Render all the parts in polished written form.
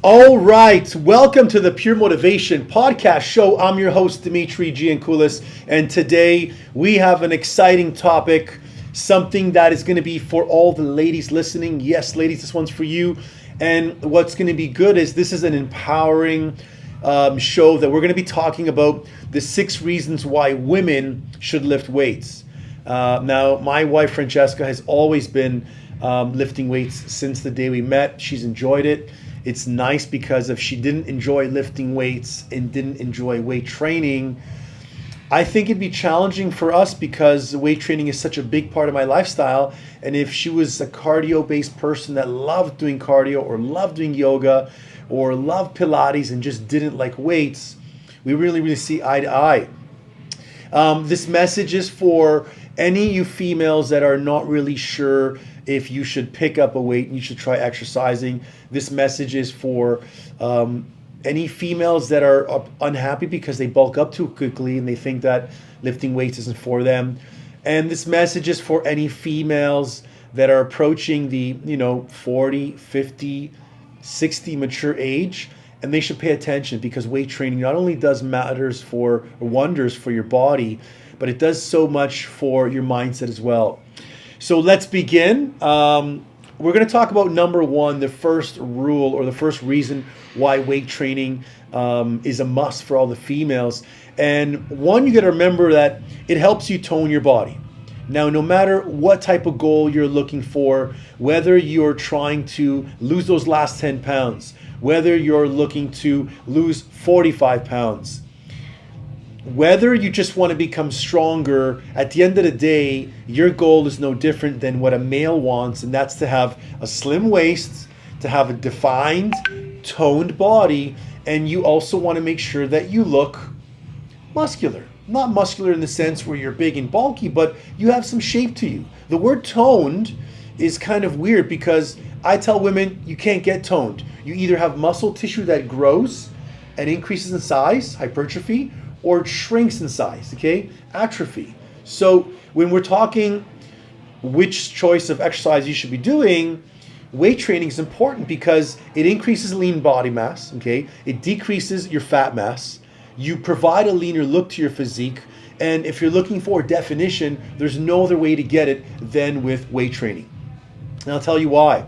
All right, welcome to the Pure Motivation Podcast Show. I'm your host, Dimitri Giankoulas, and today we have an exciting topic, something that is going to be for all the ladies listening. Yes, ladies, this one's for you. And what's going to be good is this is an empowering show that we're going to be talking about the 6 reasons why women should lift weights. Now, my wife, Francesca, has always been lifting weights since the day we met. She's enjoyed it. It's nice because if she didn't enjoy lifting weights and didn't enjoy weight training, I think it'd be challenging for us because weight training is such a big part of my lifestyle. And if she was a cardio-based person that loved doing cardio or loved doing yoga or loved Pilates and just didn't like weights, we really see eye to eye. This message is for any you females that are not really sure if you should pick up a weight and you should try exercising. This message is for any females that are unhappy because they bulk up too quickly and they think that lifting weights isn't for them. And this message is for any females that are approaching the 40, 50, 60 mature age, and they should pay attention because weight training not only does wonders for your body, but it does so much for your mindset as well. So let's begin. We're going to talk about number 1, the first rule or the first reason why weight training is a must for all the females. And one, you got to remember that it helps you tone your body. Now, no matter what type of goal you're looking for, whether you're trying to lose those last 10 pounds, whether you're looking to lose 45 pounds, whether you just want to become stronger, at the end of the day, your goal is no different than what a male wants, and that's to have a slim waist, to have a defined, toned body, and you also want to make sure that you look muscular. Not muscular in the sense where you're big and bulky, but you have some shape to you. The word toned is kind of weird because I tell women you can't get toned. You either have muscle tissue that grows and increases in size, hypertrophy, or it shrinks in size, okay? Atrophy. So when we're talking which choice of exercise you should be doing, weight training is important because it increases lean body mass, okay? It decreases your fat mass. You provide a leaner look to your physique. And if you're looking for definition, there's no other way to get it than with weight training. And I'll tell you why.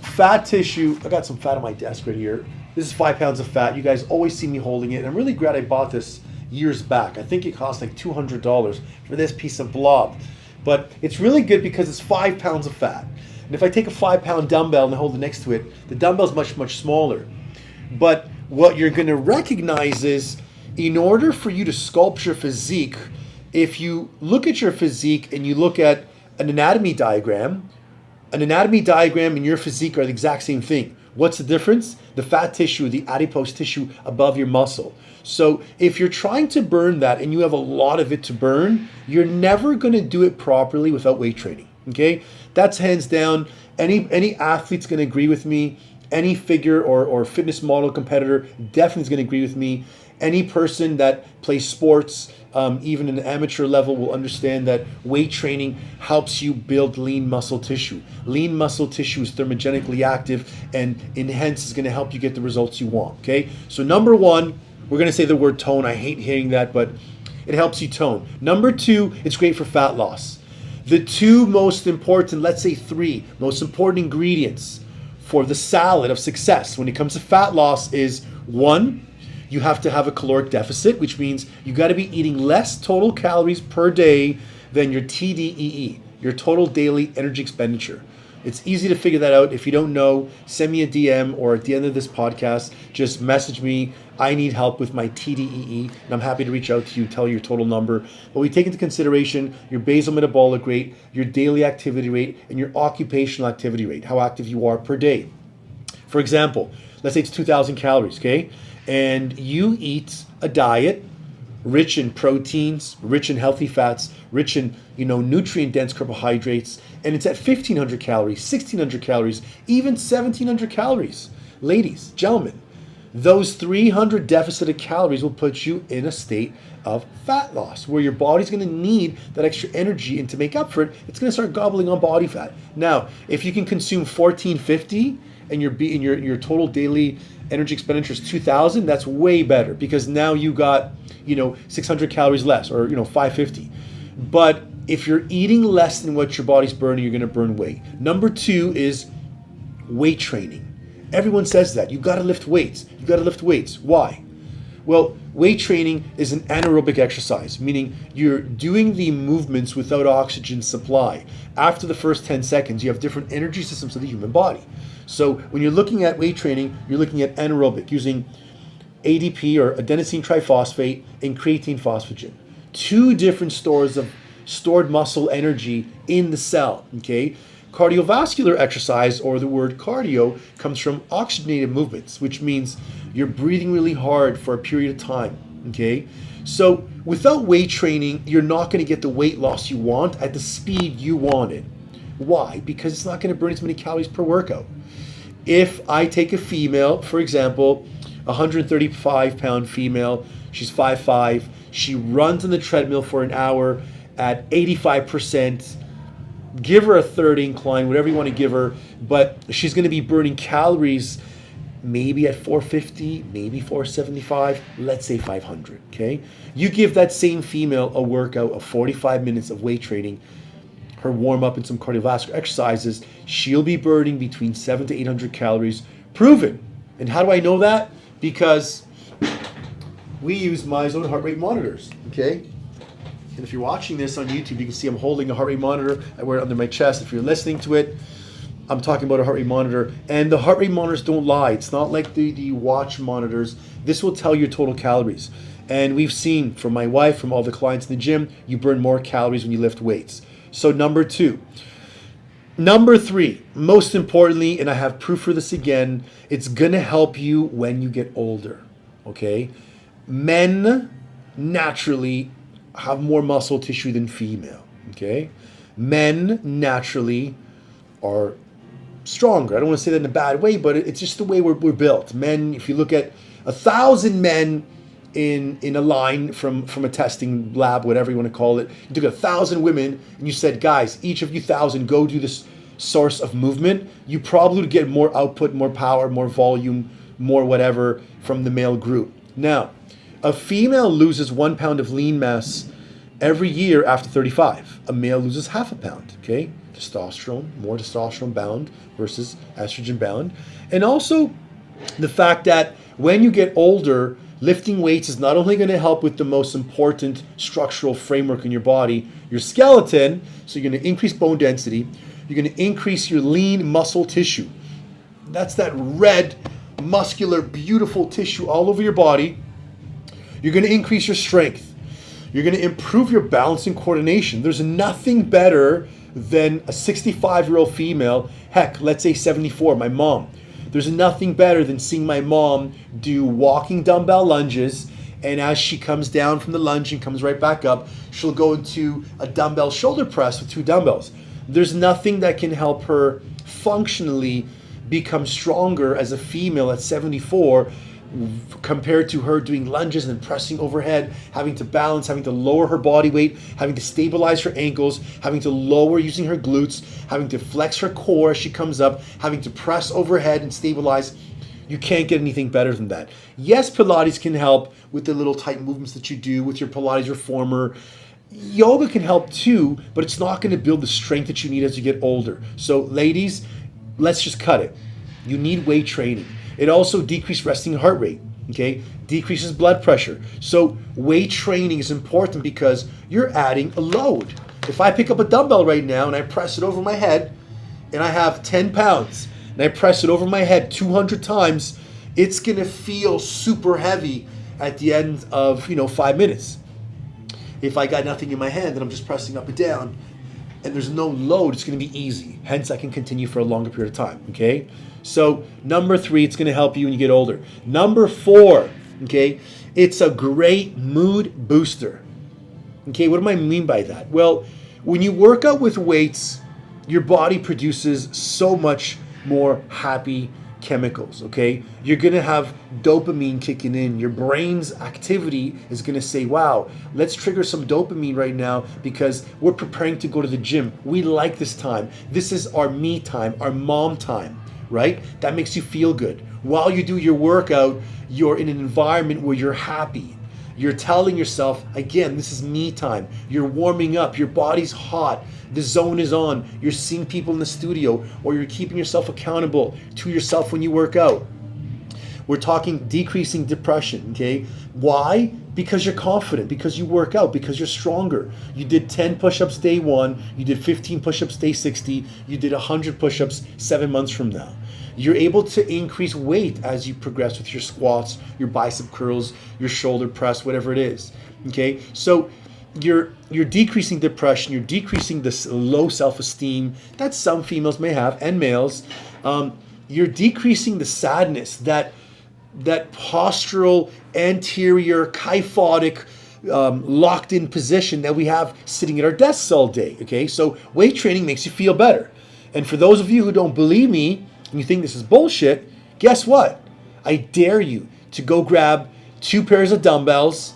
Fat tissue, I got some fat on my desk right here. This is 5 pounds of fat. You guys always see me holding it. And I'm really glad I bought this years back. I think it cost like $200 for this piece of blob. But it's really good because it's 5 pounds of fat. And if I take a 5-pound dumbbell and hold it next to it, the dumbbell's much smaller. But what you're going to recognize is in order for you to sculpt your physique, if you look at your physique and you look at an anatomy diagram and your physique are the exact same thing. What's the difference? The fat tissue, the adipose tissue above your muscle. So if you're trying to burn that and you have a lot of it to burn, you're never going to do it properly without weight training. Okay? That's hands down. Any athlete's going to agree with me. Any figure or fitness model competitor definitely is going to agree with me. Any person that plays sports, even in the amateur level, will understand that weight training helps you build lean muscle tissue. Lean muscle tissue is thermogenically active and hence is going to help you get the results you want, okay? So number 1, we're going to say the word tone. I hate hearing that, but it helps you tone. Number 2, it's great for fat loss. The 2 most important, let's say 3, most important ingredients for the salad of success when it comes to fat loss is 1, you have to have a caloric deficit, which means you got to be eating less total calories per day than your TDEE, your total daily energy expenditure. It's easy to figure that out. If you don't know, send me a DM or at the end of this podcast, just message me. I need help with my TDEE, and I'm happy to reach out to you, tell you your total number. But we take into consideration your basal metabolic rate, your daily activity rate, and your occupational activity rate, how active you are per day. For example, let's say it's 2,000 calories, okay? And you eat a diet rich in proteins, rich in healthy fats, rich in nutrient-dense carbohydrates, and it's at 1,500 calories, 1,600 calories, even 1,700 calories. Ladies, gentlemen, those 300 deficit calories will put you in a state of fat loss where your body's going to need that extra energy, and to make up for it, it's going to start gobbling on body fat. Now, if you can consume 1,450 and your total daily energy expenditure is 2,000, that's way better, because now you got 600 calories less, or 550. But if you're eating less than what your body's burning, you're going to burn weight. Number 2 is weight training. Everyone says that you got to lift weights. You got to lift weights. Why? Well, weight training is an anaerobic exercise, meaning you're doing the movements without oxygen supply. After the first 10 seconds, you have different energy systems of the human body. So when you're looking at weight training, you're looking at anaerobic, using ADP, or adenosine triphosphate, and creatine phosphagen. 2 different stores of stored muscle energy in the cell, okay? Cardiovascular exercise, or the word cardio, comes from oxygenated movements, which means you're breathing really hard for a period of time, okay? So without weight training, you're not going to get the weight loss you want at the speed you want it. Why? Because it's not going to burn as many calories per workout. If I take a female, for example, 135-pound female, she's 5'5", she runs on the treadmill for an hour at 85%, give her a third incline, whatever you want to give her, but she's going to be burning calories maybe at 450, maybe 475, let's say 500, okay? You give that same female a workout of 45 minutes of weight training, her warm up and some cardiovascular exercises, she'll be burning between 700 to 800 calories, proven. And how do I know that? Because we use MyZone heart rate monitors, okay? And if you're watching this on YouTube, you can see I'm holding a heart rate monitor. I wear it under my chest. If you're listening to it, I'm talking about a heart rate monitor. And the heart rate monitors don't lie. It's not like the watch monitors. This will tell your total calories. And we've seen from my wife, from all the clients in the gym, you burn more calories when you lift weights. So number 2. Number 3, most importantly, and I have proof for this again, it's going to help you when you get older, okay? Men naturally have more muscle tissue than female, okay? Men naturally are stronger. I don't want to say that in a bad way, but it's just the way we're built. Men, if you look at 1,000 men in a line from a testing lab, whatever you want to call it, you took 1,000 women and you said, guys, each of you 1,000 go do this source of movement, you probably would get more output, more power, more volume, more whatever from the male group. Now, a female loses 1 pound of lean mass every year after 35. A male loses half a pound, okay? Testosterone, more testosterone bound versus estrogen bound. And also the fact that when you get older, lifting weights is not only going to help with the most important structural framework in your body, your skeleton, so you're going to increase bone density, you're going to increase your lean muscle tissue. That's that red, muscular, beautiful tissue all over your body. You're going to increase your strength. You're going to improve your balance and coordination. There's nothing better than a 65-year-old female, heck, let's say 74, my mom. There's nothing better than seeing my mom do walking dumbbell lunges, and as she comes down from the lunge and comes right back up, she'll go into a dumbbell shoulder press with 2 dumbbells. There's nothing that can help her functionally become stronger as a female at 74 compared to her doing lunges and pressing overhead, having to balance, having to lower her body weight, having to stabilize her ankles, having to lower using her glutes, having to flex her core as she comes up, having to press overhead and stabilize. You can't get anything better than that. Yes, Pilates can help with the little tight movements that you do with your Pilates reformer. Yoga can help too, but it's not going to build the strength that you need as you get older. So ladies, let's just cut it. You need weight training. It also decreases resting heart rate, okay? Decreases blood pressure. So weight training is important because you're adding a load. If I pick up a dumbbell right now and I press it over my head and I have 10 pounds and I press it over my head 200 times, it's going to feel super heavy at the end of, 5 minutes. If I got nothing in my hand and I'm just pressing up and down and there's no load, it's going to be easy. Hence, I can continue for a longer period of time, okay? So number 3, it's going to help you when you get older. Number 4, okay, it's a great mood booster. Okay, what do I mean by that? Well, when you work out with weights, your body produces so much more happy chemicals, okay? You're going to have dopamine kicking in. Your brain's activity is going to say, wow, let's trigger some dopamine right now because we're preparing to go to the gym. We like this time. This is our me time, our mom time. right? That makes you feel good. While you do your workout, you're in an environment where you're happy. You're telling yourself, again, this is me time. You're warming up, your body's hot, the zone is on. You're seeing people in the studio, or you're keeping yourself accountable to yourself when you work out. We're talking decreasing depression, okay? Why? Because you're confident, because you work out, because you're stronger. You did 10 push-ups day 1, you did 15 push-ups day 60, you did 100 push-ups 7 months from now. You're able to increase weight as you progress with your squats, your bicep curls, your shoulder press, whatever it is, okay? So you're decreasing depression, you're decreasing this low self-esteem that some females may have, and males. You're decreasing the sadness, that postural, anterior, kyphotic, locked in position that we have sitting at our desks all day, okay? So weight training makes you feel better. And for those of you who don't believe me, and you think this is bullshit, guess what? I dare you to go grab 2 pairs of dumbbells,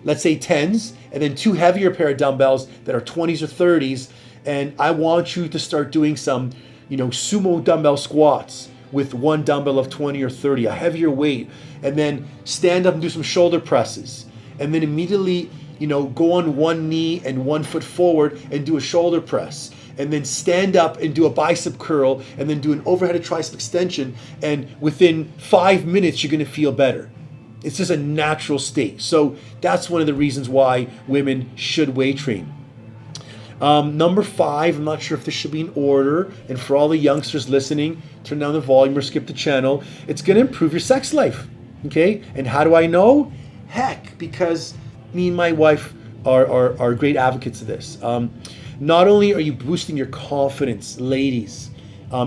let's say 10s, and then 2 heavier pair of dumbbells that are 20s or 30s, and I want you to start doing some, sumo dumbbell squats with 1 dumbbell of 20 or 30, a heavier weight, and then stand up and do some shoulder presses, and then immediately, go on 1 knee and 1 foot forward and do a shoulder press, and then stand up and do a bicep curl, and then do an overhead tricep extension, and within 5 minutes, you're gonna feel better. It's just a natural state. So that's one of the reasons why women should weight train. Number 5, I'm not sure if this should be in order, and for all the youngsters listening, turn down the volume or skip the channel. It's gonna improve your sex life, okay? And how do I know? Heck, because me and my wife are great advocates of this. Not only are you boosting your confidence, ladies,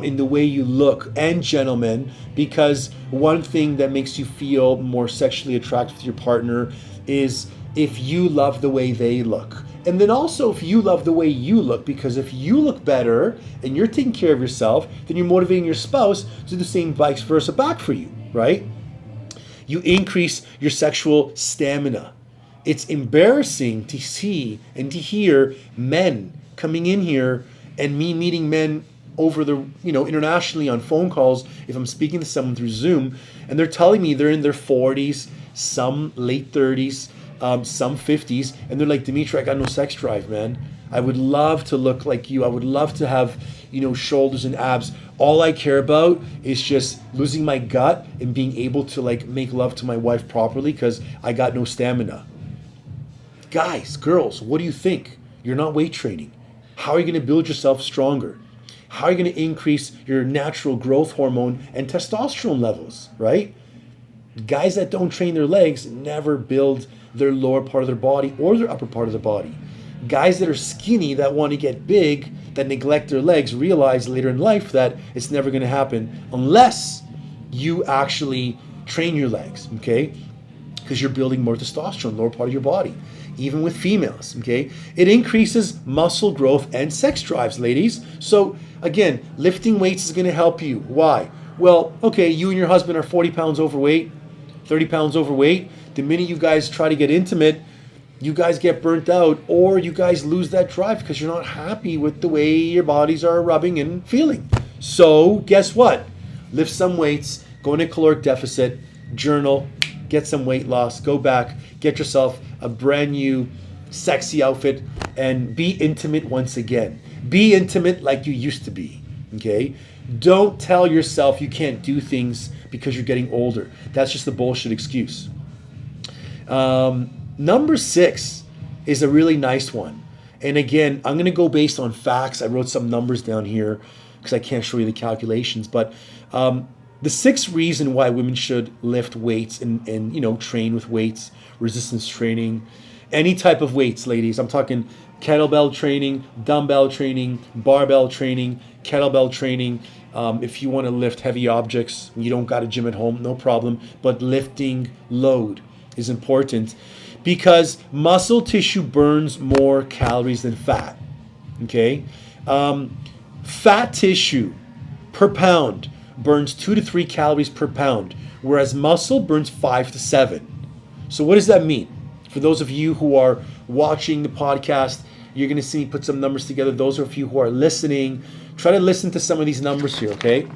in the way you look, and gentlemen, because one thing that makes you feel more sexually attracted to your partner is if you love the way they look. And then also if you love the way you look, because if you look better and you're taking care of yourself, then you're motivating your spouse to do the same vice versa back for you, right? You increase your sexual stamina. It's embarrassing to see and to hear men coming in here, and me meeting men over the, internationally on phone calls, if I'm speaking to someone through Zoom, and they're telling me they're in their 40s, some late 30s, some 50s, and they're like, Dimitri, I got no sex drive, man. I would love to look like you. I would love to have, shoulders and abs. All I care about is just losing my gut and being able to make love to my wife properly because I got no stamina. Guys, girls, what do you think? You're not weight training. How are you going to build yourself stronger? How are you going to increase your natural growth hormone and testosterone levels, right? Guys that don't train their legs never build their lower part of their body or their upper part of the body. Guys that are skinny that want to get big, that neglect their legs, realize later in life that it's never going to happen unless you actually train your legs, okay? Because you're building more testosterone, lower part of your body. Even with females, okay? It increases muscle growth and sex drives, ladies. So again, lifting weights is gonna help you. Why? Well, okay, you and your husband are 40 pounds overweight, 30 pounds overweight. The minute you guys try to get intimate, you guys get burnt out, or you guys lose that drive because you're not happy with the way your bodies are rubbing and feeling. So guess what? Lift some weights, go into caloric deficit, journal, get some weight loss, go back, get yourself a brand new sexy outfit, and be intimate once again. Be intimate like you used to be, okay? Don't tell yourself you can't do things because you're getting older. That's just a bullshit excuse. Number 6 is a really nice one. And again, I'm going to go based on facts. I wrote some numbers down here because I can't show you the calculations, but the 6th reason why women should lift weights and train with weights, resistance training, any type of weights, ladies. I'm talking kettlebell training, dumbbell training, barbell training, kettlebell training. If you want to lift heavy objects, you don't got a gym at home, no problem. But lifting load is important because muscle tissue burns more calories than fat. Okay, fat tissue per pound burns 2 to 3 calories per pound, whereas muscle burns 5 to 7. So what does that mean? For those of you who are watching the podcast, you're going to see me put some numbers together. Those of you who are listening, try to listen to some of these numbers here, okay?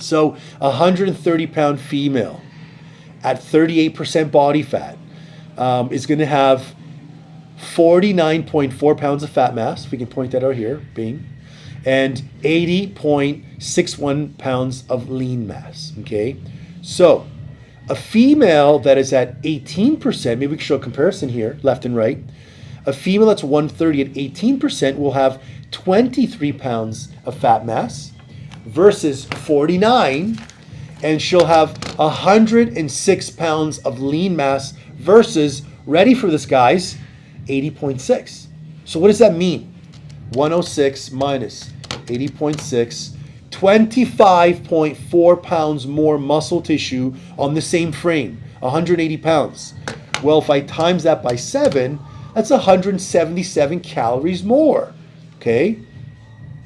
So 130-pound female at 38% body fat is going to have 49.4 pounds of fat mass. We can point that out here, bing, and 80.61 pounds of lean mass. Okay, so a female that is at 18%, maybe we can show a comparison here, left and right. A female that's 130 at 18% will have 23 pounds of fat mass versus 49, and she'll have 106 pounds of lean mass versus, ready for this guys, 80.6. So what does that mean? 106 minus 80.6, 25.4 pounds more muscle tissue on the same frame, 180 pounds. Well, if I times that by 7, that's 177 calories more, okay?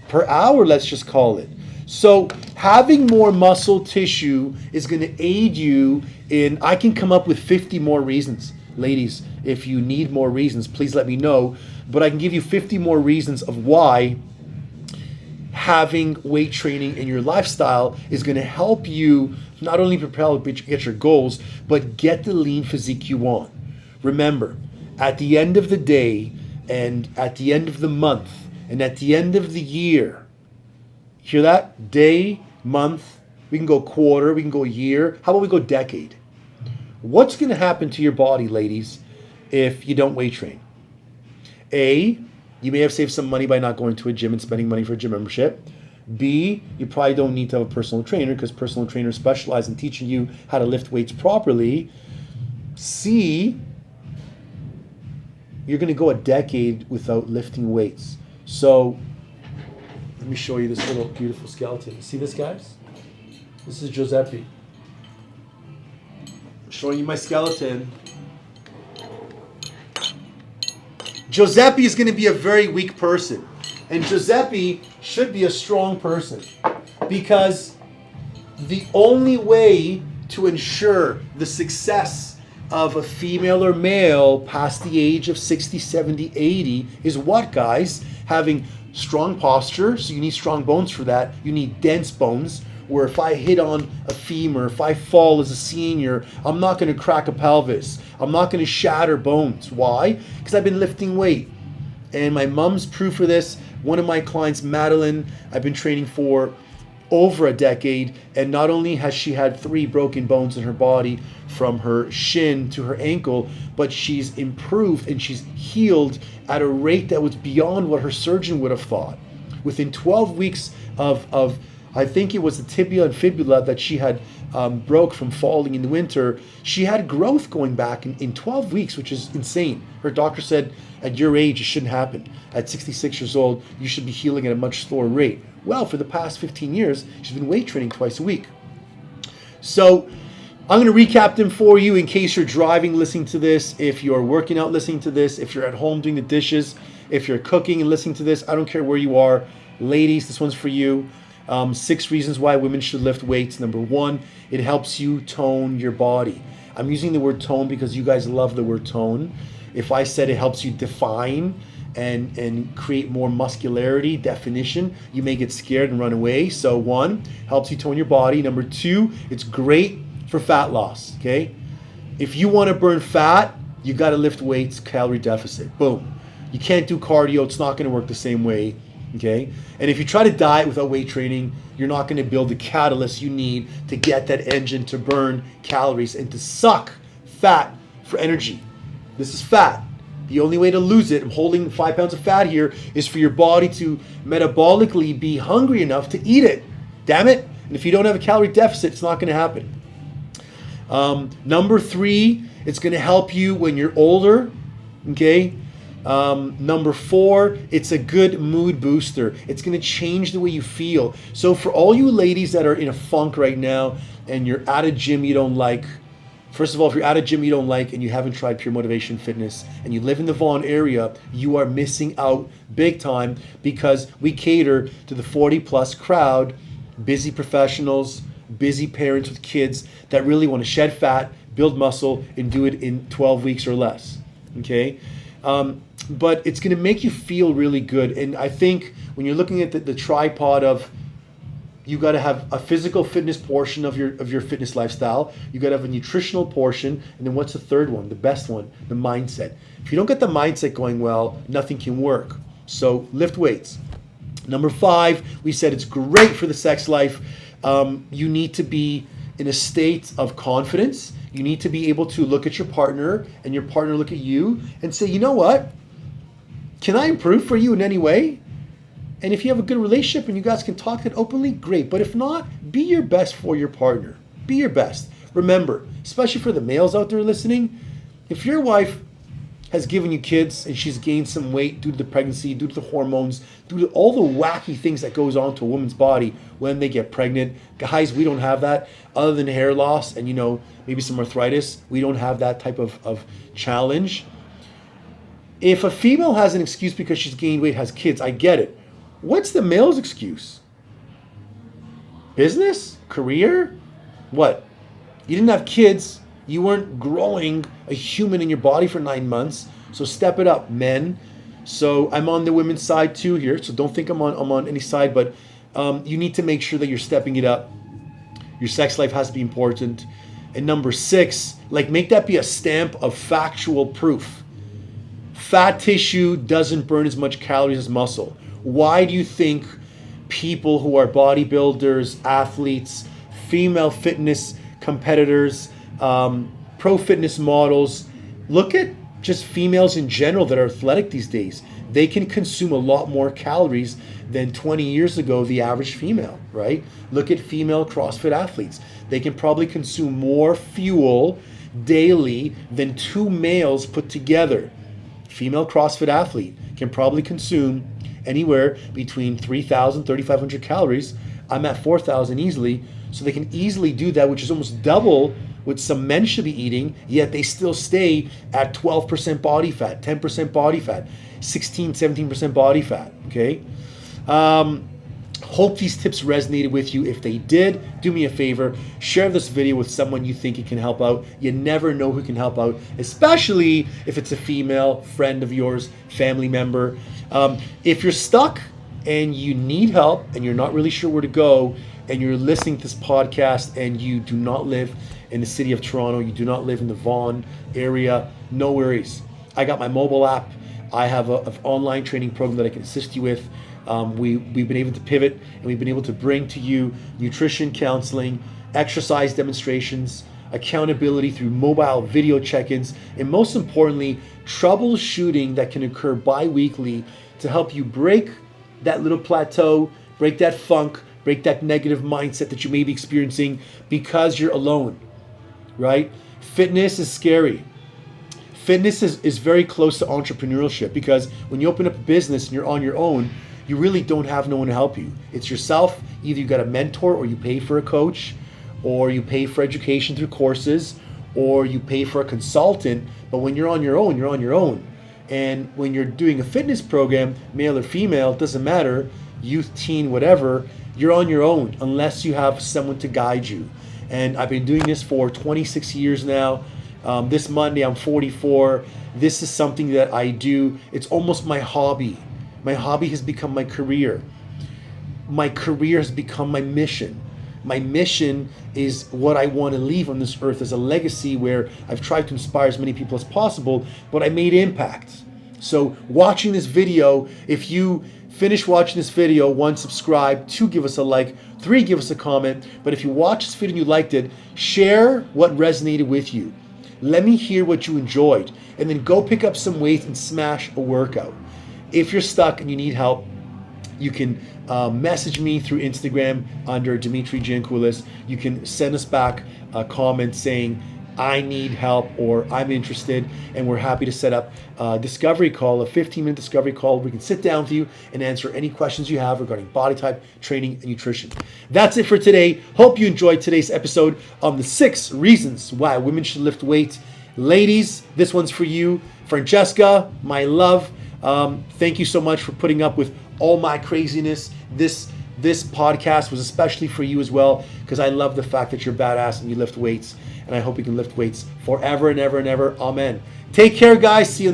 Per hour, let's just call it. So having more muscle tissue is going to aid you in, I can come up with 50 more reasons. Ladies, if you need more reasons, please let me know. But I can give you 50 more reasons of why having weight training in your lifestyle is going to help you not only propel get your goals, but get the lean physique you want. Remember, at the end of the day, and at the end of the month, and at the end of the year, hear that? Day, month, we can go quarter, we can go year. How about we go decade? What's going to happen to your body, ladies, if you don't weight train? A, you may have saved some money by not going to a gym and spending money for a gym membership. B, you probably don't need to have a personal trainer because personal trainers specialize in teaching you how to lift weights properly. C, you're going to go a decade without lifting weights. So let me show you this little beautiful skeleton. See this, guys? This is Giuseppe. I'm showing you my skeleton. Giuseppe is going to be a very weak person. And Giuseppe should be a strong person. Because the only way to ensure the success of a female or male past the age of 60, 70, 80 is what, guys? Having strong posture, so you need strong bones for that. You need dense bones, where if I hit on a femur, if I fall as a senior, I'm not going to crack a pelvis. I'm not going to shatter bones. Why? Because I've been lifting weight. And my mom's proof of this. One of my clients, Madeline, I've been training for over a decade, and not only has she had 3 broken bones in her body from her shin to her ankle, but she's improved and she's healed at a rate that was beyond what her surgeon would have thought. Within 12 weeks of I think it was the tibia and fibula that she had broke from falling in the winter, she had growth going back in 12 weeks, which is insane. Her doctor said, at your age, it shouldn't happen. At 66 years old, you should be healing at a much slower rate. Well, for the past 15 years, she's been weight training twice a week. So I'm going to recap them for you in case you're driving listening to this, if you're working out listening to this, if you're at home doing the dishes, if you're cooking and listening to this. I don't care where you are. Ladies, this one's for you. 6 reasons why women should lift weights. Number 1, it helps you tone your body. I'm using the word tone because you guys love the word tone. If I said it helps you define and create more muscularity, definition, you may get scared and run away. So 1, helps you tone your body. Number 2, it's great for fat loss, okay? If you want to burn fat, you got to lift weights, calorie deficit. Boom. You can't do cardio. It's not going to work the same way, okay? And if you try to diet without weight training, you're not going to build the catalyst you need to get that engine to burn calories and to suck fat for energy. This is fat. The only way to lose it, I'm holding 5 pounds of fat here, is for your body to metabolically be hungry enough to eat it. Damn it. And if you don't have a calorie deficit, it's not going to happen. Number 3, it's going to help you when you're older. Okay. Number 4, it's a good mood booster. It's going to change the way you feel. So for all you ladies that are in a funk right now and you're at a gym you don't like, first of all, if you're at a gym you don't like and you haven't tried Pure Motivation Fitness and you live in the Vaughan area, you are missing out big time because we cater to the 40 plus crowd, busy professionals, busy parents with kids that really want to shed fat, build muscle, and do it in 12 weeks or less. Okay? But it's going to make you feel really good. And I think when you're looking at the tripod of You got to have a physical fitness portion of your fitness lifestyle. You got to have a nutritional portion, and then what's the third one? The best one, the mindset. If you don't get the mindset going well, nothing can work. So lift weights. Number 5, we said it's great for the sex life. You need to be in a state of confidence. You need to be able to look at your partner and your partner look at you and say, you know what? Can I improve for you in any way? And if you have a good relationship and you guys can talk it openly, great. But if not, be your best for your partner. Be your best. Remember, especially for the males out there listening, if your wife has given you kids and she's gained some weight due to the pregnancy, due to the hormones, due to all the wacky things that goes on to a woman's body when they get pregnant. Guys, we don't have that other than hair loss and, maybe some arthritis. We don't have that type of challenge. If a female has an excuse because she's gained weight, has kids, I get it. What's the male's excuse? Business? Career? What? You didn't have kids. You weren't growing a human in your body for 9 months. So step it up, men. So I'm on the women's side too here. So don't think I'm on any side, but you need to make sure that you're stepping it up. Your sex life has to be important. And number 6, make that be a stamp of factual proof. Fat tissue doesn't burn as much calories as muscle. Why do you think people who are bodybuilders, athletes, female fitness competitors, pro fitness models, look at just females in general that are athletic these days? They can consume a lot more calories than 20 years ago, the average female, right? Look at female CrossFit athletes. They can probably consume more fuel daily than 2 males put together. Female CrossFit athlete can probably consume anywhere between 3,000, 3,500 calories. I'm at 4,000 easily. So they can easily do that, which is almost double what some men should be eating, yet they still stay at 12% body fat, 10% body fat, 16, 17% body fat, okay? Hope these tips resonated with you. If they did, do me a favor, share this video with someone you think it can help out. You never know who can help out, especially if it's a female friend of yours, family member. If you're stuck and you need help and you're not really sure where to go, and you're listening to this podcast and you do not live in the city of Toronto, you do not live in the Vaughan area, no worries. I got my mobile app. I have an online training program that I can assist you with. We've been able to pivot and we've been able to bring to you nutrition counseling, exercise demonstrations, accountability through mobile video check-ins, and most importantly, troubleshooting that can occur bi-weekly to help you break that little plateau, break that funk, break that negative mindset that you may be experiencing because you're alone, right? Fitness is scary. Fitness is very close to entrepreneurship because when you open up a business and you're on your own, you really don't have no one to help you. It's yourself. Either you got a mentor or you pay for a coach or you pay for education through courses or you pay for a consultant. But when you're on your own, you're on your own. And when you're doing a fitness program, male or female, it doesn't matter, youth, teen, whatever, you're on your own unless you have someone to guide you. And I've been doing this for 26 years now. This Monday, I'm 44. This is something that I do. It's almost my hobby. My hobby has become my career. My career has become my mission. My mission is what I want to leave on this earth as a legacy where I've tried to inspire as many people as possible, but I made impact. So watching this video, if you finish watching this video, 1, subscribe, 2, give us a like, 3, give us a comment. But if you watched this video and you liked it, share what resonated with you. Let me hear what you enjoyed. And then go pick up some weights and smash a workout. If you're stuck and you need help, you can message me through Instagram under Dimitri Giankoulas. You can send us back a comment saying, I need help or I'm interested, and we're happy to set up a discovery call, a 15-minute discovery call. We can sit down with you and answer any questions you have regarding body type, training, and nutrition. That's it for today. Hope you enjoyed today's episode on the 6 reasons why women should lift weights. Ladies, this one's for you. Francesca, my love, thank you so much for putting up with all my craziness. This podcast was especially for you as well because I love the fact that you're badass and you lift weights. And I hope you can lift weights forever and ever and ever. Amen. Take care, guys. See you in the